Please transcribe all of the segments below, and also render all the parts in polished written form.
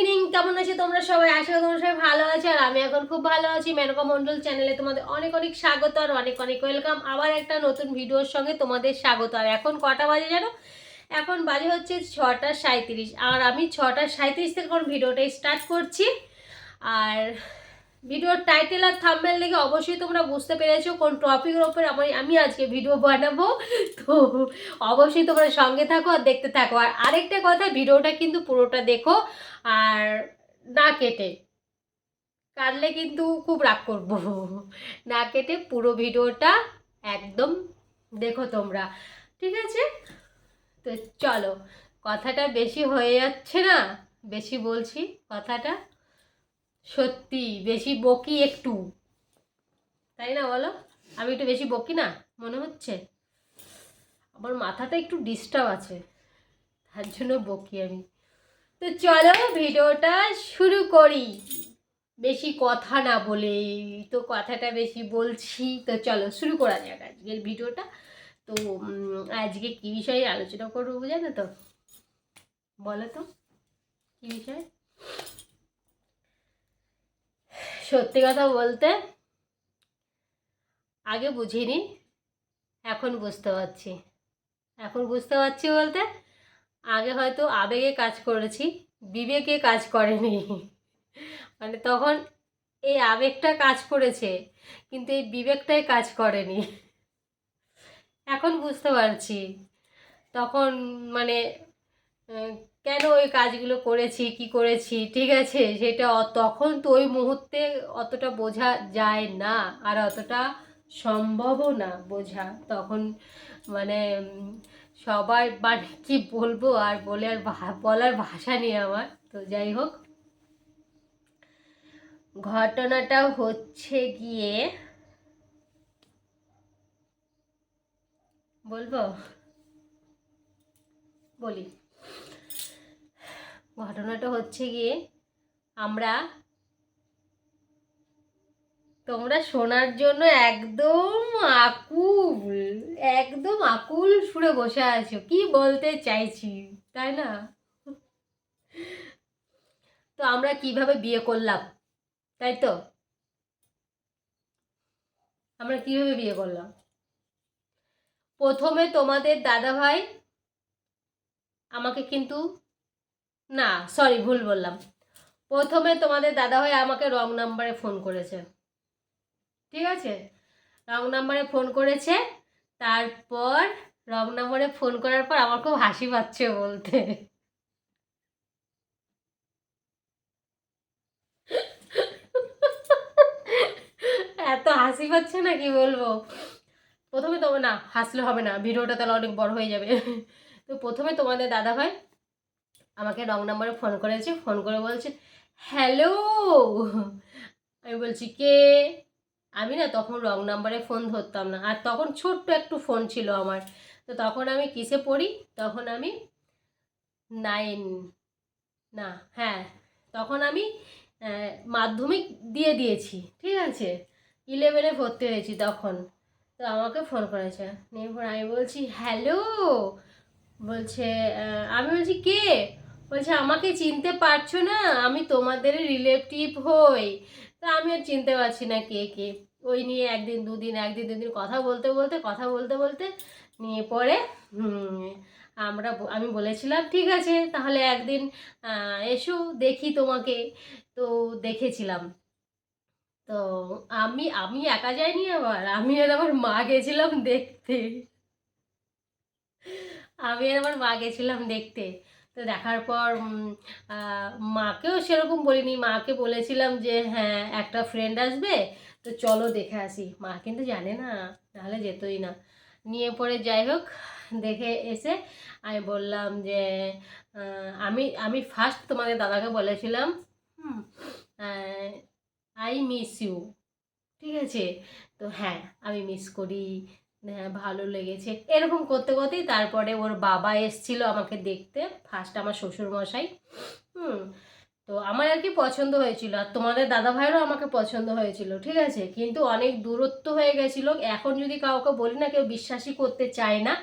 Evening, কেমন আছো তোমরা সবাই? আশা করি তোমরা সবাই ভালো আছো। আর আমি এখন খুব ভালো আছি। মেনকা মন্ডল চ্যানেলে তোমাদের অনেক অনেক স্বাগত আর অনেক অনেক ওয়েলকাম। আবার একটা নতুন ভিডিওর সঙ্গে তোমাদের স্বাগত। আর এখন কটা বাজে জানো? এখন বাজে হচ্ছে 6:37। আর আমি 6:37 থেকে এখন ভিডিওটা স্টার্ট করছি। আর ভিডিওর টাইটেল আর থাম্বনেল দেখে অবশ্যই তোমরা বুঝতে পেরেছো কোন টপিকের ওপর আমি আজকে ভিডিও বানাবো। তো অবশ্যই তোমরা সঙ্গে থাকো আর দেখতে থাকো। আর আরেকটা কথা, ভিডিওটা কিন্তু পুরোটা দেখো আর না কেটে। কাটলে কিন্তু খুব রাগ করবো। না কেটে পুরো ভিডিওটা একদম দেখো তোমরা, ঠিক আছে? তো চলো, কথাটা বেশি হয়ে যাচ্ছে না? বেশি বলছি কথাটা, সত্যি বেশি বকি একটু, তাই না বলো? আমি একটু বেশি বকি না মনে হচ্ছে? আমার মাথাটা একটু ডিস্টার্ব আছে, তার জন্য বকি আমি। তো চলো ভিডিওটা শুরু করি, বেশি কথা না বলে। তো কথাটা বেশি বলছি, তো চলো শুরু করা যাক আজকের ভিডিওটা। তো আজকে কী বিষয়ে আলোচনা করবো জানো তো? বলো তো কী বিষয়? সত্যি কথা বলতে আগে বুঝিনি, এখন বুঝতে পারছি। এখন বুঝতে পারছি বলতে, আগে হয়তো আবেগে কাজ করেছি, বিবেকে কাজ করেনি। মানে তখন এই আবেগটা কাজ করেছে, কিন্তু এই বিবেকটাই কাজ করেনি। এখন বুঝতে পারছি তখন মানে আহ, কেন ওই কাজগুলো করেছি, কি করেছি, ঠিক আছে? সেটা তখন তো ওই মুহূর্তে অতটা বোঝা যায় না, আর অতটা সম্ভবও না বোঝা তখন। মানে সবাই মানে কি বলবো, আর বলে আর বলার ভাষা নেই আমার। তো যাই হোক, ঘটনাটা হচ্ছে গিয়ে, বলবো? বলি। ঘটনাটা হচ্ছে গিয়ে, আমরা, তোমরা শোনার জন্য একদম আকুল, একদম আকুল সুরে বসে আছো কি বলতে চাইছি, তাই না? তো আমরা কিভাবে বিয়ে করলাম, তাই তো? আমরা কিভাবে বিয়ে করলাম? প্রথমে তোমাদের দাদাভাই আমাকে কিন্তু, না সরি ভুল বললাম, প্রথমে তোমাদের দাদাভাই আমাকে রং নাম্বারে ফোন করেছে, ঠিক আছে? রং নাম্বারে ফোন করেছে। তারপর রং নাম্বারে ফোন করার পর আমার খুব হাসি পাচ্ছে বলতে। এত হাসি পাচ্ছে না কি বলবো। প্রথমে তো না হাসলে হবে না, ভিডিওটা তাহলে অনেক বড় হয়ে যাবে। তো প্রথমে তোমাদের দাদাভাই আমাকে রং নাম্বারে ফোন করেছে, ফোন করে বলছে হ্যালো। আমি বলছি কে? আমি না তখন রং নাম্বারে ফোন ধরতাম না, আর তখন ছোট্ট একটু ফোন ছিল আমার। তো তখন আমি কিসে পড়ি? তখন আমি 9, না, হ্যাঁ, তখন আমি মাধ্যমিক দিয়ে দিয়েছি, ঠিক আছে? 11-এ ভর্তি হয়েছি তখন। তো আমাকে ফোন করেছে, নিয়ে পর আমি বলছি হ্যালো। বলছে আমি বলছি কে? বলছে আমাকে চিনতে পারছো না? আমি তোমাদের রিলেটিভ হই। তা আমি আর চিনতে পারছি না কে কে। ওই নিয়ে একদিন দুদিন কথা বলতে নিয়ে পরে হুম, আমি বলেছিলাম ঠিক আছে তাহলে একদিন এসো দেখি তোমাকে। তো দেখেছিলাম। তো আমি আমি একা যাইনি, আমি আর আমার মা গেছিলাম দেখতে। আমি আর আমার মা গেছিলাম দেখতে। তো দেখার পর মাকেও সেরকম বলিনি, মাকে বলেছিলাম যে হ্যাঁ একটা ফ্রেন্ড আসবে, তো চলো দেখে আসি। মা কিন্তু জানে না, নাহলে যেতই না। নিয়ে পরে যাই হোক, দেখে এসে আমি বললাম যে আমি আমি ফার্স্ট তোমাদের দাদাকে বলেছিলাম আই মিস ইউ, ঠিক আছে? তো হ্যাঁ আমি মিস করি, হ্যাঁ ভালো লেগেছে, এরকম করতে করতেই তারপরে ওর বাবা এসছিল আমাকে দেখতে, ফার্স্ট আমার শ্বশুরমশাই। হুম। তো আমার আর কি পছন্দ হয়েছিল, আর তোমাদের দাদা ভাইয়েরও আমাকে পছন্দ হয়েছিল, ঠিক আছে? কিন্তু অনেক দূরত্ব হয়ে গেছিলো। এখন যদি কাউকে বলি না, কেউ বিশ্বাসই করতে চায় না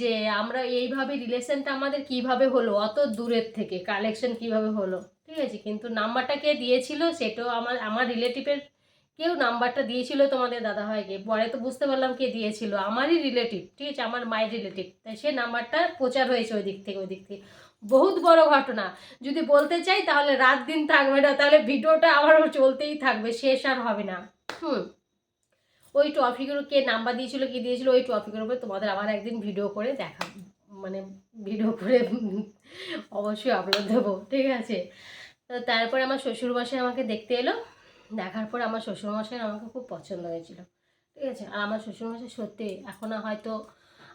যে আমরা এইভাবে রিলেশনটা আমাদের কিভাবে হলো, অত দূরের থেকে কালেকশন কিভাবে হলো, ঠিক ঠিক আছে, কিন্তু নাম্বারটা কে দিয়েছিল সেটাও আমার রিলেটিভের কেউ নাম্বারটা দিয়েছিল তোমাদের দাদাভাইকে, পরে তো বুঝতে পারলাম কে দিয়েছিল, আমারই রিলেটিভ, ঠিক আছে, আমার মায়ের রিলেটিভ, তাই সে নাম্বারটা প্রচার হয়েছে ওই দিক থেকে। বহুত বড় ঘটনা, যদি বলতে চাই তাহলে রাত দিন থাকবে না, তাহলে ভিডিওটা আমারও চলতেই থাকবে, শেষ আর হবে না। ওই টপিকের কে নাম্বার দিয়েছিল কি দিয়েছিল ওই টপিকের উপরে তোমাদের আবার একদিন ভিডিও করে দেখাবো, মানে ভিডিও করে অবশ্যই আপলোড দেবো, ঠিক আছে। তো তারপরে আমার শ্বশুরমশাই আমাকে দেখতে এলো, দেখার পর আমার শ্বশুরমশাই আমাকে খুব পছন্দ হয়েছিল, ঠিক আছে। আর আমার শ্বশুরমশাই সত্যি এখন হয়তো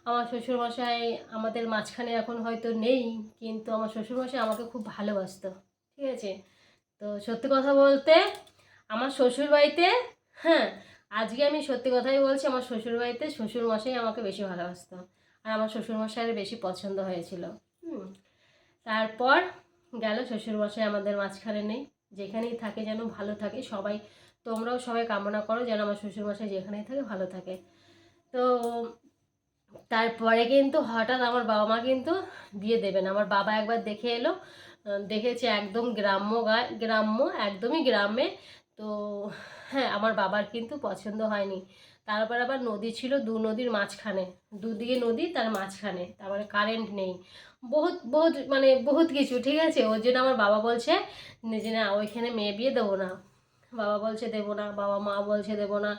আমার শ্বশুরমশাই আমাদের মাঝখানে এখন হয়তো নেই, কিন্তু আমার শ্বশুরমশাই আমাকে খুব ভালোবাসতো, ঠিক আছে। তো সত্যি কথা বলতে আমার শ্বশুরবাড়িতে, হ্যাঁ আজকে আমি সত্যি কথাই বলছি, আমার শ্বশুরবাড়িতে শ্বশুরমশাই আমাকে বেশি ভালোবাসতো আর আমার শ্বশুরমশাইয়ের বেশি পছন্দ হয়েছিল। তারপর গেল শ্বশুরমশাই আমাদের মাঝখানে নেই, যেখানেই থাকে যেন ভালো থাকে সবাই, তোমরাও সবাই কামনা করো যেন আমার শ্বশুরমশাই যেখানেই থাকে ভালো থাকে। তো তারপরে কিন্তু হঠাৎ আমার বাবা মা কিন্তু বিয়ে দেবে না, আমার বাবা একবার দেখে এলো, দেখেছে একদম গ্রাম্য একদমই গ্রামে। তো হ্যাঁ আমার বাবার কিন্তু পছন্দ হয়নি। তারপর আবার নদী ছিল, নদীর মাঝখানে, দুদিকে নদী তার মাঝখানে, তারপরে কারেন্ট নেই, বহুত বহুত মানে বহুত কিছু, ঠিক আছে। ওর জন্য আমার বাবা বলছে যে না ওইখানে মেয়ে বিয়ে দেবো না, বাবা বলছে দেবো না, বাবা মা বলছে দেবো না,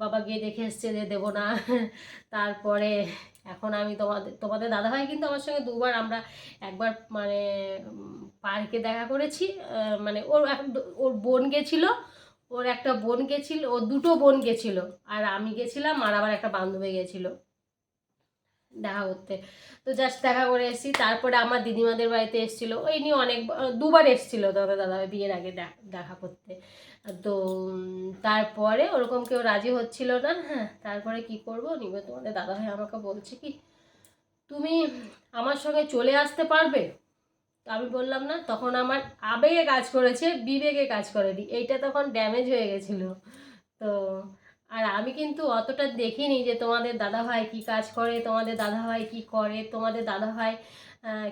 বাবা গিয়ে দেখে এসছে যে দেবো না। তারপরে এখন আমি তোমাদের দাদাভাই কিন্তু আমার সঙ্গে দুবার, আমরা একবার মানে পার্কে দেখা করেছি, মানে ওর বোন গেছিল, ওর একটা বোন গেছিল, ওর দুটো বোন গেছিল, আর আমি গেছিলাম, আর আবার একটা বান্ধবী গেছিল দেখা করতে। তো জাস্ট দেখা করে এসেছি। তারপরে আমার দিদিমাদের বাড়িতে এসেছিলো, ওই নিয়ে অনেক দুবার এসেছিলো তোমাদের দাদাভাই বিয়ের আগে দেখা করতে। তো তারপরে ওরকম কেউ রাজি হচ্ছিল না। হ্যাঁ তারপরে কি করব, নিবে তোমাদের দাদাভাই আমাকে বলছে কি তুমি আমার সঙ্গে চলে আসতে পারবে। তো আমি বললাম না, তখন আমার আবেগে কাজ করেছে, বিবেকে কাজ করেনি, এইটা তখন ড্যামেজ হয়ে গেছিলো। তো আর আমি কিন্তু অতটা দেখিনি যে তোমাদের দাদাভাই কি কাজ করে, তোমাদের দাদাভাই কি করে, তোমাদের দাদাভাই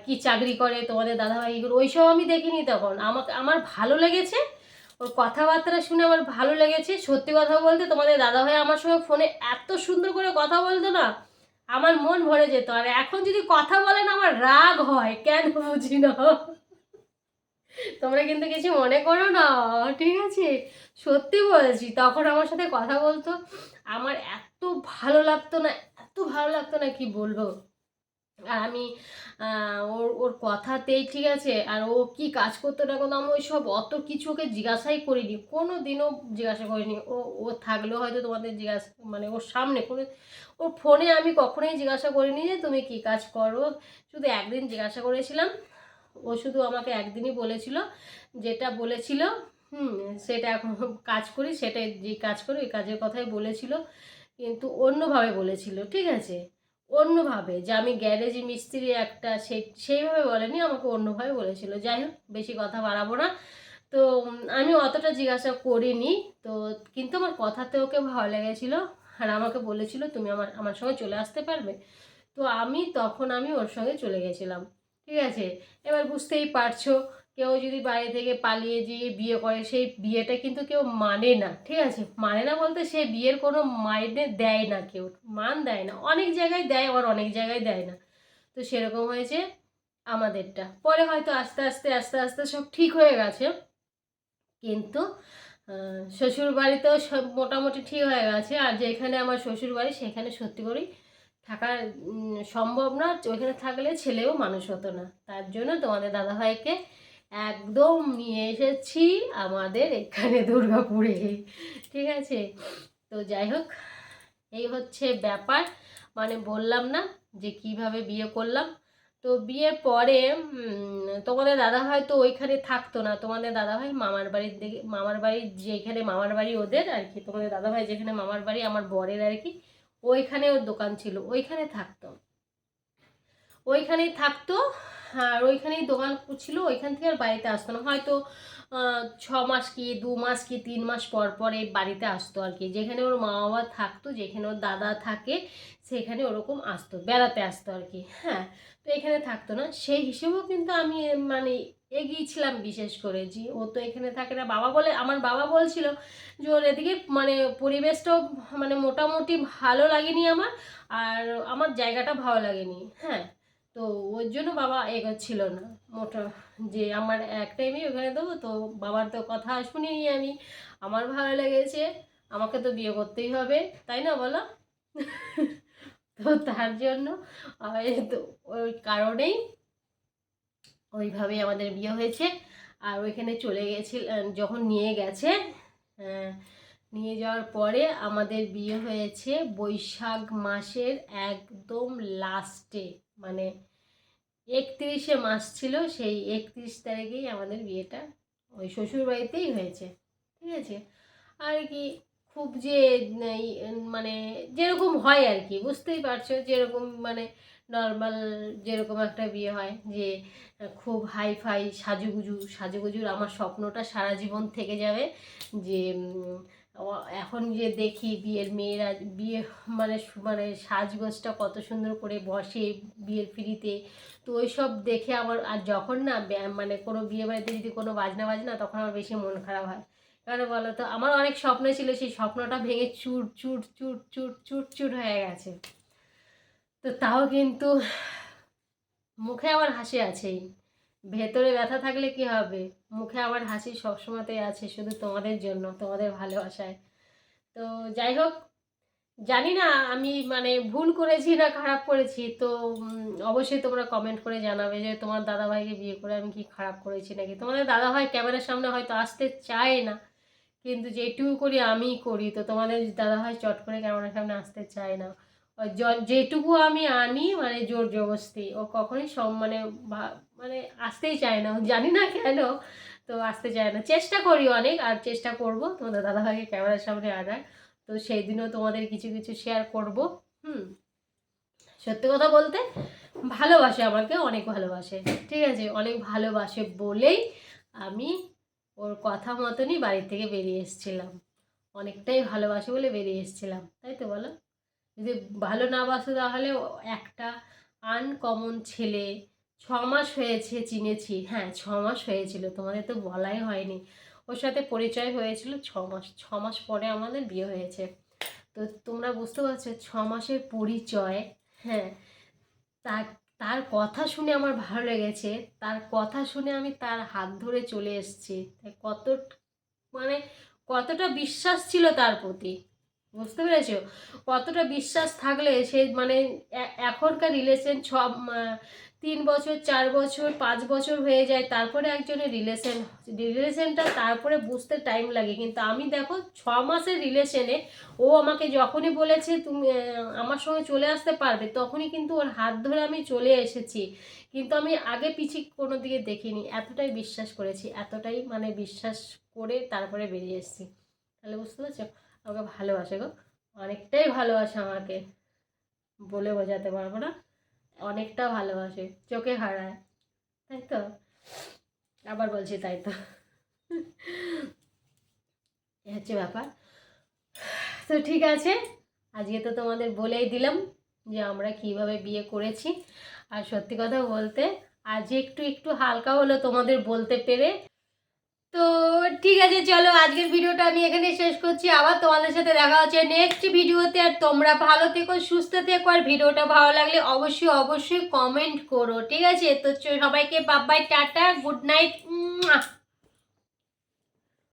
কি চাকরি করে, তোমাদের দাদাভাই এগুলো ওইসব আমি দেখিনি। তখন আমার ভালো লেগেছে, ওর কথাবার্তা শুনে আমার ভালো লেগেছে। সত্যি কথা বলতে তোমাদের দাদাভাই আমার সঙ্গে ফোনে এত সুন্দর করে কথা বলতো না, আমার মন ভরে যেত। আর এখন যদি কথা বলেন আমার রাগ হয়, কেন বুঝি না, তোমরা কিন্তু কিছু মনে করো না, ঠিক আছে। সত্যি বলছি, তখন আমার সাথে কথা বলতো, আমার এত ভালো লাগতো না, এত ভালো লাগতো না কি বলবো। আর আমি ওর ওর কথাতেই, ঠিক আছে, আর ও কি কাজ করতো না করতো আমি ওইসব অত কিছু ওকে জিজ্ঞাসাই করিনি, কোনো দিনও জিজ্ঞাসা করিনি। ও থাকলেও হয়তো তোমাদের জিজ্ঞাসা, মানে ওর সামনে কোনো, ওর ফোনে আমি কখনোই জিজ্ঞাসা করিনি যে তুমি কি কাজ করো। শুধু একদিন জিজ্ঞাসা করেছিলাম, ও শুধু আমাকে একদিনই বলেছিল, যেটা বলেছিল সেটা এখন কাজ করি, সেটাই যে কাজ করি ওই কাজের কথাই বলেছিল, কিন্তু অন্যভাবে বলেছিল, ঠিক আছে, অন্যভাবে যে আমি গ্যারেজে মিস্ত্রি একটা, সেইভাবে বলেনি, আমাকে অন্যভাবে বলেছিল। যাই হোক বেশি কথা বাড়াবো না। তো আমি অতটা জিজ্ঞাসা করিনি। তো কিন্তু আমার কথাতে ওকে ভালো লেগেছিলো, আর আমাকে বলেছিল তুমি আমার সঙ্গে চলে আসতে পারবে। তো তখন আমি ওর সঙ্গে চলে গেছিলাম, ঠিক আছে। এবার বুঝতেই পারছো, কেউ যদি বাইরে থেকে পালিয়ে গিয়ে বিয়ে করে, সেই বিয়েটা কিন্তু কেউ মানে না, ঠিক আছে, মানে না বলতে সেই বিয়ের কোনো মাইনে দেয় না, কেউ মান দেয় না, অনেক জায়গায় দেয় আবার অনেক জায়গায় দেয় না। তো সেরকম হয়েছে আমাদেরটা, পরে হয়তো আস্তে আস্তে আস্তে আস্তে সব ঠিক হয়ে গেছে, কিন্তু শ্বশুর বাড়িতেও সব মোটামুটি ঠিক হয়ে গেছে। আর যেখানে আমার শ্বশুর বাড়ি সেখানে সত্যি করেই থাকা সম্ভব না, ওইখানে থাকলে ছেলেও মানুষ হতো না, তার জন্য তোমাদের দাদাভাইকে একদম নিয়ে এসেছি আমাদের এখানে দুর্গাপুরে, ঠিক আছে। তো যাই হোক এই হচ্ছে ব্যাপার, মানে বললাম না যে কিভাবে বিয়ে করলাম। তো বিয়ের পরে তোমাদের দাদাভাই তো ওইখানে থাকতো না, তোমাদের দাদাভাই মামার বাড়ির দিকে, মামার বাড়ি যেখানে মামার বাড়ি ওদের আর কি, তোমাদের দাদাভাই যেখানে মামার বাড়ি আমার বরের আর কি, ওইখানে ওর দোকান ছিল, ওইখানে থাকতো, ওইখানেই থাকতো। আর ওইখানেই দোকান ছিল, ওইখান থেকে আর বাড়িতে আসতো না, হয়তো 6 মাস কি 2 মাস কি 3 মাস পর পর এই বাড়িতে আসতো আর কি, যেখানে ওর মা বাবা থাকতো, যেখানে ওর দাদা থাকে সেখানে ওরকম আসতো, বেড়াতে আসতো আর কি। হ্যাঁ তো এখানে থাকতো না, সেই হিসেবেও কিন্তু আমি মানে এগিয়েছিলাম, বিশেষ করে যে ও তো এখানে থাকে না। আমার বাবা বলছিল যে ওর এদিকে মানে পরিবেশটাও মানে মোটামুটি ভালো লাগেনি আমার, আর আমার জায়গাটা ভালো লাগেনি। হ্যাঁ, তো ওর জন্য বাবা এগোচ্ছিল না মোটা, যে আমার একটাই মেয়ে ওখানে দেবো। তো বাবার তো কথা শুনিনি আমি, আমার ভালো লেগেছে, আমাকে তো বিয়ে করতেই হবে, তাই না বলো? তো তার জন্য তো ওই কারণেই ওইভাবেই আমাদের বিয়ে হয়েছে। আর ওইখানে চলে গেছিল যখন নিয়ে গেছে, আহ, নিয়ে যাওয়ার পরে আমাদের বিয়ে হয়েছে বৈশাখ মাসের একদম লাস্টে, মানে 31শে মাস ছিল, সেই 31 তারিখেই আমাদের বিয়েটা ওই শ্বশুর বাড়িতেই হয়েছে। ঠিক আছে, আর কি খুব যে মানে যেরকম হয় আর কি, বুঝতেই পারছো, যেরকম মানে নর্মাল যেরকম একটা বিয়ে হয়, যে খুব হাই ফাই সাজুগুজুর আমার স্বপ্নটা সারা জীবন থেকে যাবে। যে এখন যে দেখি বিয়ের মেয়েরা বিয়ে মানে মানে সাজগোজটা কত সুন্দর করে বসে বিয়ের পিঁড়িতে, তো ওই সব দেখে আমার, আর যখন না মানে কোনো বিয়ে বাড়িতে যদি কোনো বাজনা বাজনা, তখন আমার বেশি মন খারাপ হয়। কেন বলো তো, আমার অনেক স্বপ্ন ছিল, সেই স্বপ্নটা ভেঙে চুর চুর চুর চুর চুর চুর হয়ে গেছে। তো তাও কিন্তু মুখে আমার হাসি আছেই, ভেতরে ব্যথা থাকলে কি হবে, মুখে আমার হাসি সবসময়তেই আছে, শুধু তোমাদের জন্য, তোমাদের ভালোবাসায়। তো যাই হোক, জানি না আমি মানে ভুল করেছি না খারাপ করেছি, তো অবশ্যই তোমরা কমেন্ট করে জানাবে যে তোমার দাদাভাইকে বিয়ে করে আমি কি খারাপ করেছি নাকি। তোমাদের দাদাভাই ক্যামেরার সামনে হয়তো আসতে চায় না, কিন্তু যেটুকু করি আমিই করি, তো তোমাদের দাদাভাই চট করে ক্যামেরার সামনে আসতে চায় না। ওই যেটুকু আমি আনি মানে জোর জবরদস্তি, ও কখনোই সব মানে মানে আসতেই চায় না, জানি না কেন, তো আসতে চায় না। চেষ্টা করি অনেক, আর চেষ্টা করব তোমাদের দাদাভাইকে ক্যামেরার সামনে আনার। তো সেই দিনও তোমাদের কিছু কিছু শেয়ার করব। হুম, সত্যি কথা বলতে ভালোবাসে, আমাকে অনেক ভালোবাসে। ঠিক আছে, অনেক ভালোবাসে বলেই আমি ওর কথা মতনই বাড়ি থেকে বেরিয়ে এসেছিলাম। অনেকটাই ভালোবাসে বলে বেরিয়ে এসেছিলাম, তাই তো বলো? যদি ভালো না বাসো তাহলে একটা আনকমন ছেলে, 6 মাস হয়েছে চিনেছি। হ্যাঁ, 6 মাস হয়েছিল, তোমাদের তো বলাই হয়নি। ওর সাথে পরিচয় হয়েছিল 6 মাস, 6 মাস পরে আমাদের বিয়ে হয়েছে। তো তোমরা বুঝতে পারছো 6 মাসের পরিচয়। হ্যাঁ, তার তার কথা শুনে আমার ভালো লেগেছে, তার কথা শুনে আমি তার হাত ধরে চলে এসেছি। কত মানে কতটা বিশ্বাস ছিল তার প্রতি, বুঝতে পেরেছো? কতটা বিশ্বাস থাকলে সে মানে এখনকার রিলেশন 3 বছর 4 বছর 5 বছর হয়ে যায়, তারপরে একজনের রিলেশনটা তারপরে বুঝতে টাইম লাগে। কিন্তু আমি দেখো 6 মাসের রিলেশনে ও আমাকে যখনই বলেছে তুমি আমার সঙ্গে চলে আসতে পারবে, তখনই কিন্তু ওর হাত ধরে আমি চলে এসেছি। কিন্তু আমি আগে পিছিয়ে কোনো দিকে দেখিনি, এতটাই বিশ্বাস করেছি, এতটাই মানে বিশ্বাস করে তারপরে বেরিয়ে এসেছি। তাহলে বুঝতে পারছো, আমাকে ভালোবাসে গো, অনেকটাই ভালোবাসে আমাকে, বলে বোঝাতে পারবো না, অনেকটা ভালোবাসে, চোখে হারায়। তাই তো, আবার বলছি তাই তো, এ হচ্ছে ব্যাপার। তো ঠিক আছে, আজকে তো তোমাদের বলেই দিলাম যে আমরা কিভাবে বিয়ে করেছি। আর সত্যি কথা বলতে আজ একটু একটু হালকা হলো তোমাদের বলতে পেরে। তো ঠিক আছে, চলো আজকের ভিডিওটা আমি এখানে শেষ করছি, আবার তোমাদের সাথে দেখা হচ্ছে নেক্সট ভিডিওতে। আর তোমরা ভালো থেকো, সুস্থ থেকো, আর ভিডিওটা ভালো লাগলে অবশ্যই অবশ্যই কমেন্ট করো। ঠিক আছে, তো সবাইকে bye bye, tata, good night.